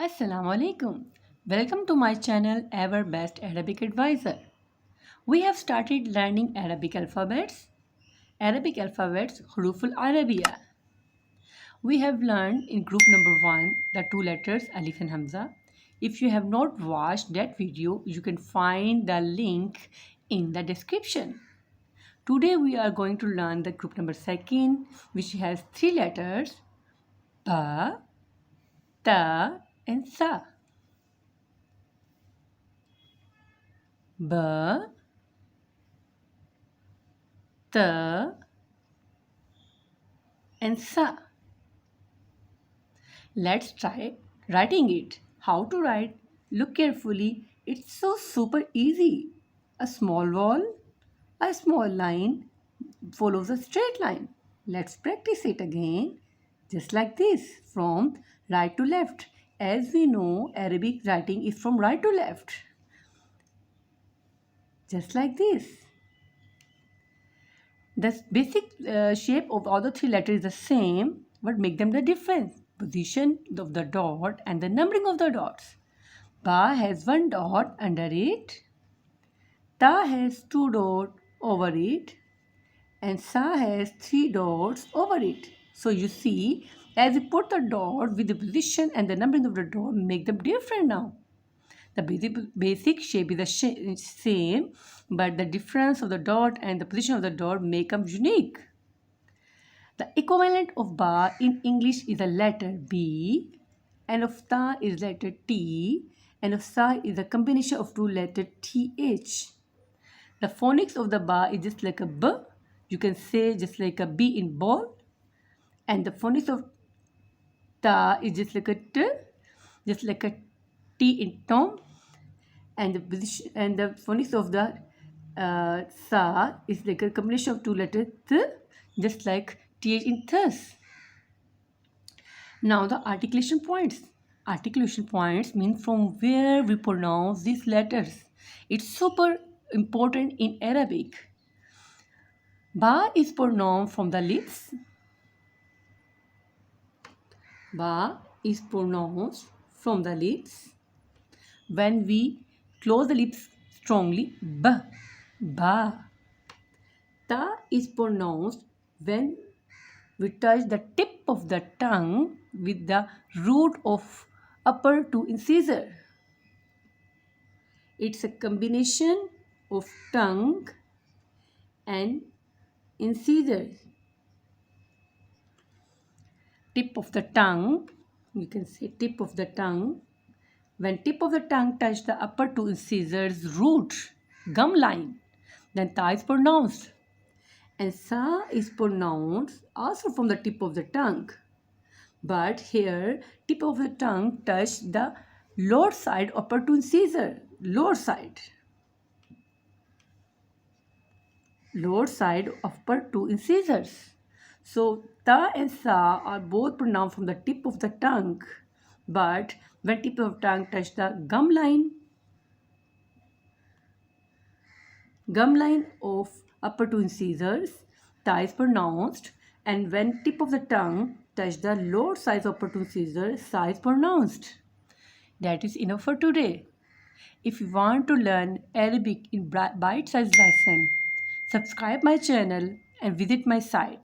Assalamu alaikum. Welcome to my channel Ever Best Arabic Advisor. We have started learning Arabic alphabets. Arabic alphabets Huruf al-Arabiya. We have learned in group number 1 the two letters Alif and Hamza. If you have not watched that video, you can find the link in the description. Today we are going to learn the group number 2 which has three letters Ba, Ta and Sa. B, T, and Sa. Let's try writing it. How to write? Look carefully. It's so super easy. A small wall, a small line follows a straight line. Let's practice it again. Just like this, from right to left. As we know, Arabic writing is from right to left. Just like this. The basic shape of all the three letters is the same. What make them the difference? Position of the dot and the numbering of the dots. Ba has one dot under it. Ta has two dots over it. And Sa has three dots over it. So you see, as we put the dot with the position and the numbering of the dot, make them different now. The basic shape is the same, but the difference of the dot and the position of the dot make them unique. The equivalent of Ba in English is the letter B, and of Ta is letter T, and of Sa is a combination of two letters TH. The phonics of the Ba is just like a B. You can say just like a B in ball. And the phonics of Ta is just like a T, just like a T in Tom. And the phonics of the Sa is like a combination of two letters Th, just like TH in thus. Now the articulation points. Articulation points mean from where we pronounce these letters. It's super important in Arabic. Ba is pronounced from the lips. Ba is pronounced from the lips. When we close the lips strongly, B, Ba. Ta is pronounced when we touch the tip of the tongue with the root of upper two incisor. It's a combination of tongue and incisors. Tip of the tongue, you can say tip of the tongue. When tip of the tongue touch the upper two incisors root, gum line, then Ta is pronounced. And Sa is pronounced also from the tip of the tongue. But here, tip of the tongue touch the lower side upper two incisor, lower side. Lower side upper two incisors. So Ta and Sa are both pronounced from the tip of the tongue. But when tip of tongue touch the gum line of upper two incisors, Ta is pronounced, and when tip of the tongue touch the lower side of upper two incisors, Sa is pronounced. That is enough for today. If you want to learn Arabic in bite-sized lesson, subscribe my channel and visit my site